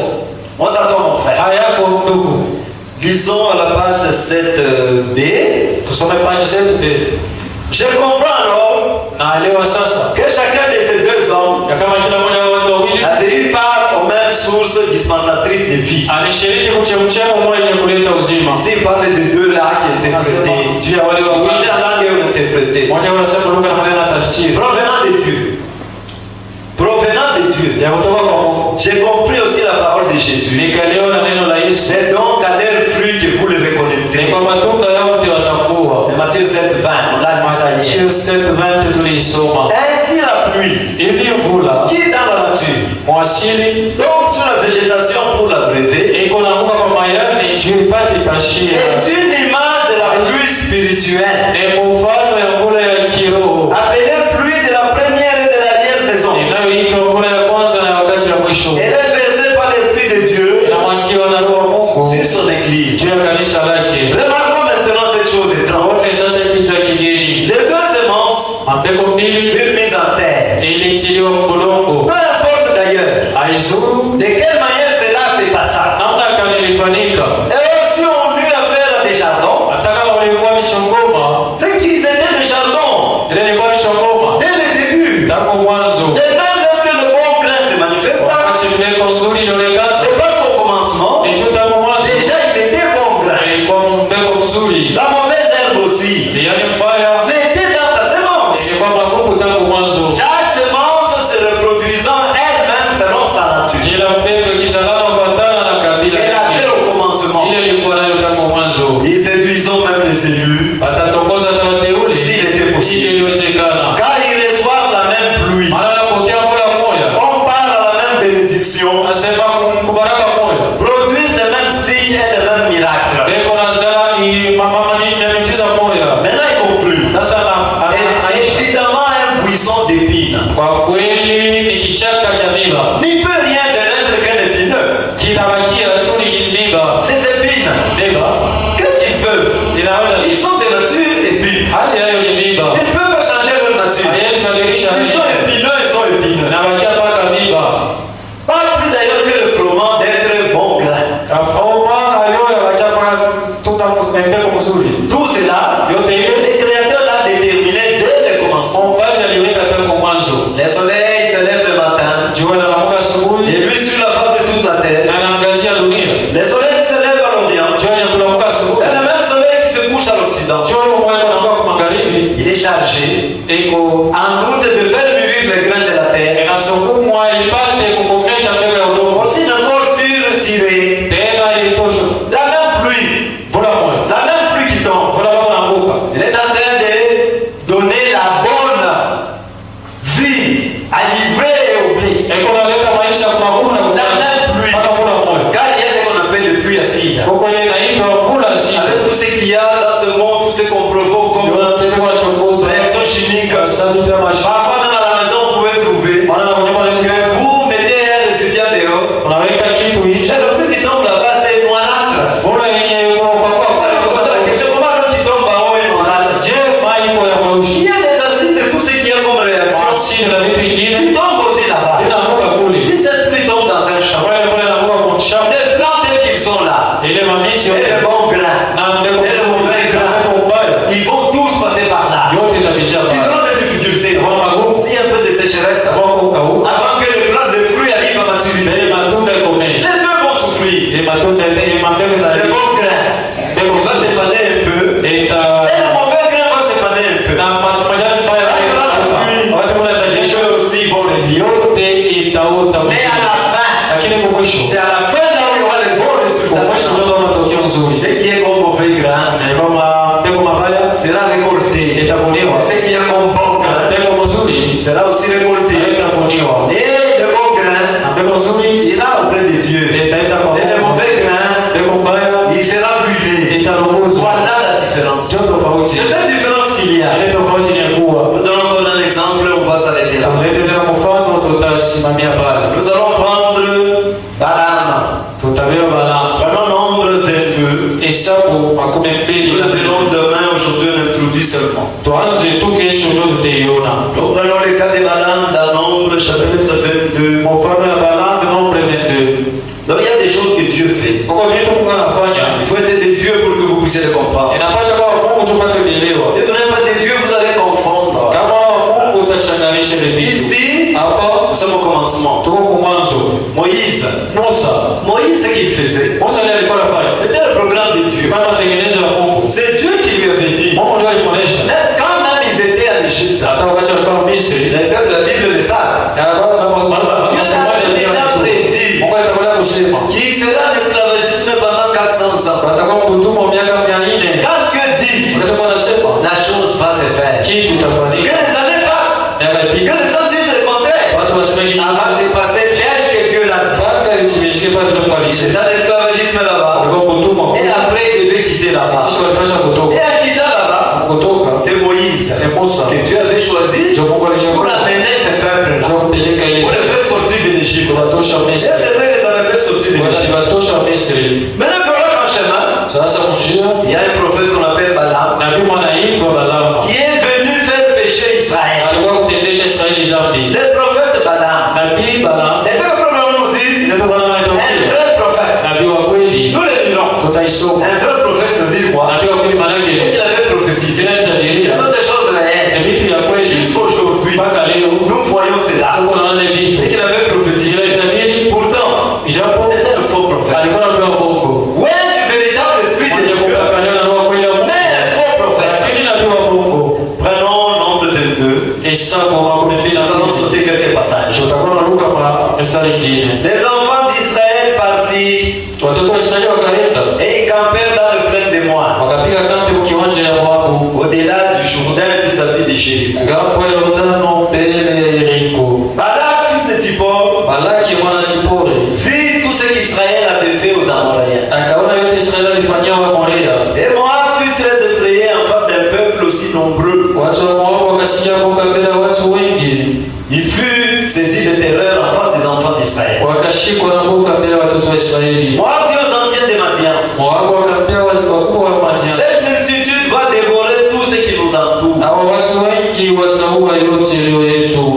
Honte à toi, mon frère. Haya yako ndugu. Lisons à la page 7b. Tusome page 7b. Je comprends alors Naelewa sasa que chacun de ces deux hommes ya kama kila mmoja wa watu wawili avait eu part aux mêmes sources dispensatrices de vie. alishiriki kuchemchemo moja yenye kuleta uzima. Ici, il parle de deux lacs interprétés. Juu ya wale Il parle wawili, de la langue interprétée. mmoja anasema lugha na maneno ya tafsiri Provenant de Dieu. Provenant de Dieu. ya kutoka kwa Mungu. J'ai compris aussi la parole de Jésus. Nikaelewa na neno la Yesu. C'est donc à leur fruit que vous le reconnaîtrez. Ni kwa matunda yao ndio watambua. C'est Matthieu 7:20. On l'a lu ça hier. Mathayo 7:20 tuliisoma. Ainsi la pluie Hivi mvula qui est dans la nature mwasili tombe sur la végétation pour la brever iko naanguka kwa mayani juu ipate pashia. est une image de la pluie spirituelle. Ni mfano ya mvula ya kiroho Appelée pluie de la première et de l'arrière-saison. inayoitwa mvula ya kwanza na ya wakati ya mwisho. Elle est versée par l'Esprit de Dieu Inamwagiwa na Roho wa Mungu sur son Église. juu ya kanisa lake. Remarquons maintenant cette chose étrange. Wote sasa kitu ya kigeni. Les deux semences Mapeko mbili furent mises en terre. ilitiliwa mbolongo. Peu importe d'ailleurs Aizuru de quelle manière cela se passa. namna gani ilifanyika. Et aussi on eut affaire à des chardons. Hata kama walikuwa michongoma, C'est qu'ils étaient des chardons ile ilikuwa michongoma dès le début. tangu mwanzo. Et même lorsque le bon grain se manifesta, Wakati mbeko nzuri ilionekana, c'est parce qu'au commencement, ni juu tangu mwanzo déjà il était bon grain. ilikuwa mbeko nzuri. La mauvaise herbe aussi Yaani mbaya était dans sa semence. ilikuwa magugu tangu mwanzo. Chaque semence se reproduisant elle-même selon sa nature. Kila mbeko ikizalana kufuatana na kabila Elle yake. avait au commencement. Ile ilikuwa nayo tangu mwanzo. Ils séduisant même les élus, Atatongoza na wateule s'il était possible. ili iliwezekana. Car ils reçoivent la même pluie. Maana anapokea mvula moja, On parle à la même bénédiction. anasema kubaraka moja. Produisent les mêmes signes et les mêmes miracles. Mbeko na zala ni mama ni miujiza moja. Maintenant, ils concluent. Sasa Et évidemment, un buisson d'épines kwa kweli ni kichaka cha miba. n'y peut rien de l'être qu'un épineux. Kinabakia tu ni miba. Les épines, Miba qu'est-ce qu'ils peuvent? inaweza Ils sont de nature épines. hali yayo ni miba. Ils peuvent changer leur nature. Haiwezi kubadilisha Ils sont hali. épineux, ils sont épineux. Inabakia mpaka miba. avec tout ce qu'il y a dans ce monde, tout ce qu'on provoque comme réaction chimique. Parfois même à la maison, vous pouvez trouver que vous mettez un récipient dehors. Et le plus qui tombe là-bas, c'est noirâtre. Comment l'eau qui tombe là-haut est noirâtre? Il y a des acides de tout ce qu'il y a comme réaction qui tombent aussi là-bas. Si cette pluie tombe dans un champ, des plantes qui sont là, et les bons grains, et les mauvais grains, ils vont tous passer par là. Ils auront des difficultés. S'il y a un peu de sécheresse, avant que le fruit arrive à maturité, les deux vont souffrir. Les bons grains, il va se faner un peu, et le mauvais grain va se faner un peu. Les choses aussi vont les vivre. Mais à la fin, c'est à la fin là où il y aura les bons résultats. Ce qui est comme mauvais grain sera récolté. Ce qui est comme bon grain sera aussi récolté. Et le bon grain ira auprès de Dieu. Et le mauvais grain, il sera brûlé. Voilà la différence. C'est cette différence qu'il y a. Nous donnons un exemple, on va s'arrêter là. Nous allons prendre Balaam. Prenons nombre 22. Nous le verrons demain, aujourd'hui on introduit seulement. Nous prenons le cas de Balaam dans Nombre chapitre 22. Donc il y a des choses que Dieu fait. Il faut être de Dieu pour que vous puissiez le comprendre. Si vous n'êtes pas de Dieu, vous allez confondre. Ici, nous sommes au commencement. Moïse, ce qu'il faisait, c'était le programme de Dieu. C'est Dieu qui lui avait dit. Quand même ils étaient en Égypte, les gars de la Bible le savent. Dieu avait déjà prédit qu'il sera en esclavagisme pendant 400 ans. Quand Dieu dit, la chose va se faire. Que les années passent, que les gens disent le contraire, ça va se passer tel que Dieu l'a dit. C'est dans l'esclavagisme là-bas. Et après, il devait quitter là-bas. Et en quittant là-bas, c'est Moïse que Dieu avait choisi pour amener ce peuple-là, pour le faire sortir de l'Égypte. Et c'est vrai qu'ils avaient fait sortir de l'Égypte. Mais le problème en chemin, il y a un prophète qu'on appelle Balaam, qui est venu faire pécher Israël. Le prophète Balaam. Et c'est le problème nous dit, un vrai prophète. Nous le dirons. Un vrai prophète nous dit quoi? Il avait prophétisé. Ce sont des choses réelles. Jusqu'aujourd'hui, nous voyons cela. Ce qu'il avait prophétisé. Pourtant, c'était un faux prophète. Ouais, du véritable esprit de Dieu. Mais un faux prophète. Prenons Nombre 22. Nous allons sauter quelques passages. Les enfants d'Israël partirent et ils campèrent dans le plaine des Moab, au-delà du Jourdain vis-à-vis de Jéricho. Balak, fils de Zippor, vit tout ce qu'Israël avait fait aux Amoréens. Et Moab fut très effrayé en face d'un peuple aussi nombreux. Il fut saisi de terreur en face des enfants d'Israël. Moab dit aux anciens de Madian, cette multitude va dévorer tout ce qui nous entoure.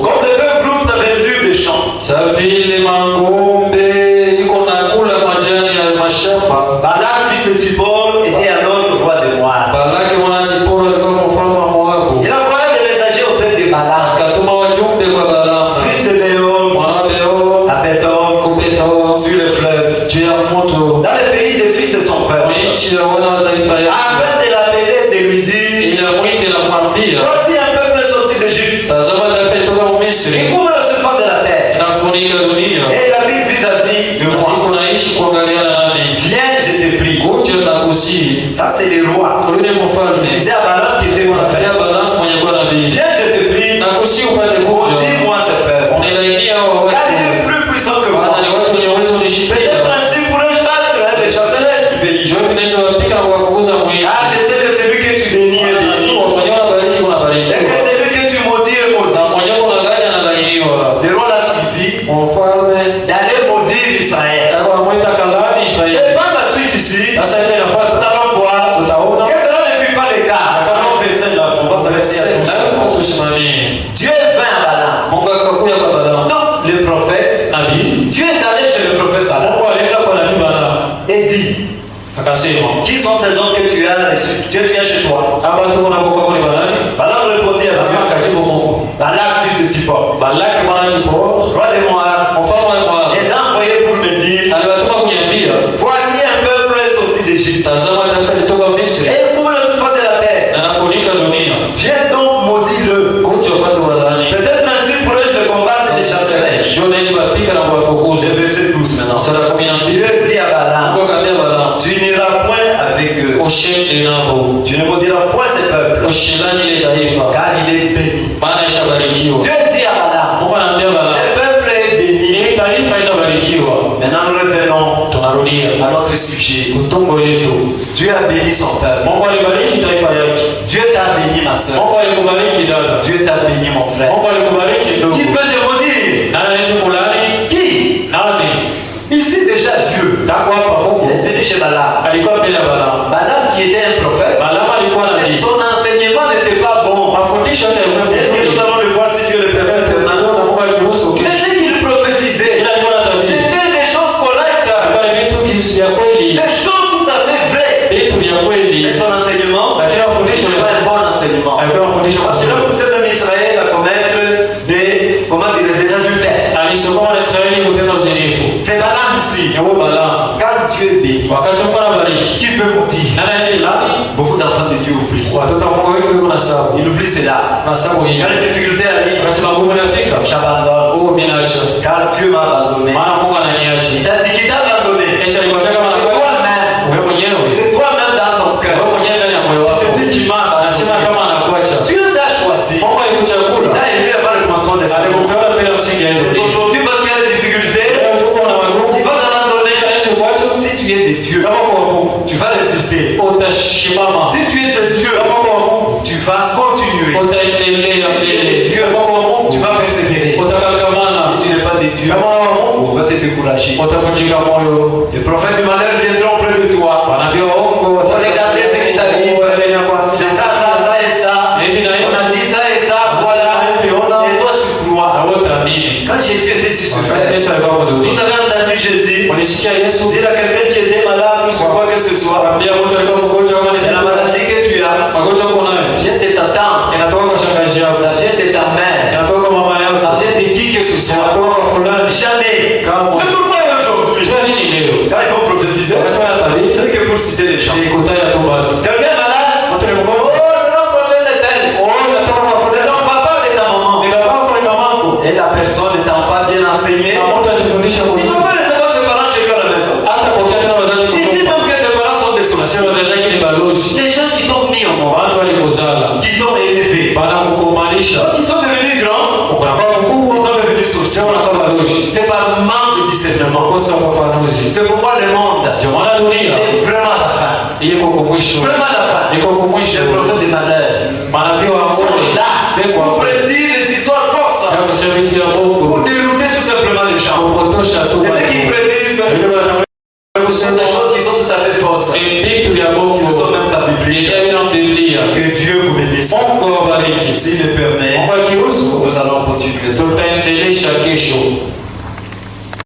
Comme le peuple groupe n'a vendu des champs. Balak, fils de Zippor, était alors le roi de Moab. Il envoyait des messagers auprès de Balak, fils de Béor, à Pétor, sur le fleuve, dans le pays des fils de son peuple, afin de l'appeler, de lui dire, voici un peuple sorti d'Égypte, il couvre la surface de la terre, et il habite vis-à-vis de moi. Viens, je te prie. Ça, c'est les rois. Il disait à Balaam qui était mon affaire. Viens, je te prie. Dis-moi ce peuple. Car il est plus puissant que moi. Peut-être ainsi pourrais-je battre les châtelains du pays. Et dit, qui sont ces hommes que tu as chez toi? Balaam répondit à Dieu. Balak, fils de Zippor, roi de Moab, les a envoyés pour me dire, voici un peuple sorti d'Égypte. Et pour le souffle de la terre, viens donc maudis-le. Peut-être ainsi pourrais-je le combattre et les chasserai. C'est verset 12 maintenant. Dieu dit à Balaam, tu n'iras point avec eux. Tu ne maudiras point ces peuples, car il est béni. Dieu dit à Balaam, ce peuple est béni. Maintenant nous revenons à notre sujet. Dieu a béni son peuple. Dieu t'a béni ma soeur. Dieu t'a béni mon frère. Qui peut te maudire? Qui? Ici déjà Dieu. Il est venu chez Balaam. Balaam qui était un prophète. Son enseignement n'était pas bon. Et nous allons le voir si Dieu le permet maintenant. Mais ce qu'il prophétisait, c'était des choses correctes. Des choses tout à fait vraies. Et son enseignement n'était pas un bon enseignement. Parce que là, vous savez, même Israël va commettre des adultères. C'est Balaam ici. Quand Dieu est béni, qui peut maudire? Beaucoup d'enfants de Dieu oublient. Ils oublient cela. Quand les difficultés arrivent, j'abandonne. Car Dieu m'a abandonné. Il t'a dit qu'il t'a abandonné. C'est toi-même dans ton cœur. Tu te dis qu'il m'a abandonné. Dieu t'a choisi. Il t'a élevé avant le commencement des années. Aujourd'hui, parce qu'il y a des difficultés, il va t'abandonner. Si tu es de Dieu, tu vas résister. Si tu es de Dieu, tu vas continuer. Si tu es de Dieu, tu vas persévérer. Si tu n'es pas de Dieu, tu vas te décourager. Les prophètes du malheur viendront près de toi. Regardez ce qui t'arrive. C'est ça, ça, ça et ça. On a dit ça et ça. Voilà. Et toi, tu crois. Quand Jésus était ici sur terre, vous avez entendu Jésus dire à quelqu'un qui était malade ou sur quoi que ce soit, et la maladie que tu as vient de ta tante, ça vient de ta mère, ça vient de qui que ce soit. Jamais. Mais pourquoi aujourd'hui? Quand ils vont prophétiser, c'est que pour citer les gens. Quelqu'un est malade, oh, je vais prendre les peines. C'est ton papa et ta maman. Et la personne n'étant pas bien enseignée, il ne peut pas laisser ses parents chez lui à la maison. Il dit même que ses parents sont des sorciers. Les gens qui t'ont mis au monde, qui t'ont élevé, qui sont devenus grands, ils sont devenus sorciers. C'est par manque de discernement. C'est pourquoi le monde est vraiment à la fin. Vraiment à la fin. Les prophètes des malheurs sont là pour prédire les histoires fausses, pour dérouter tout simplement les gens. Et ceux qui prédisent, c'est des choses qui sont tout à fait fausses, qui ne sont même pas bibliques. Que Dieu vous bénisse. S'il le permet, nous allons continuer.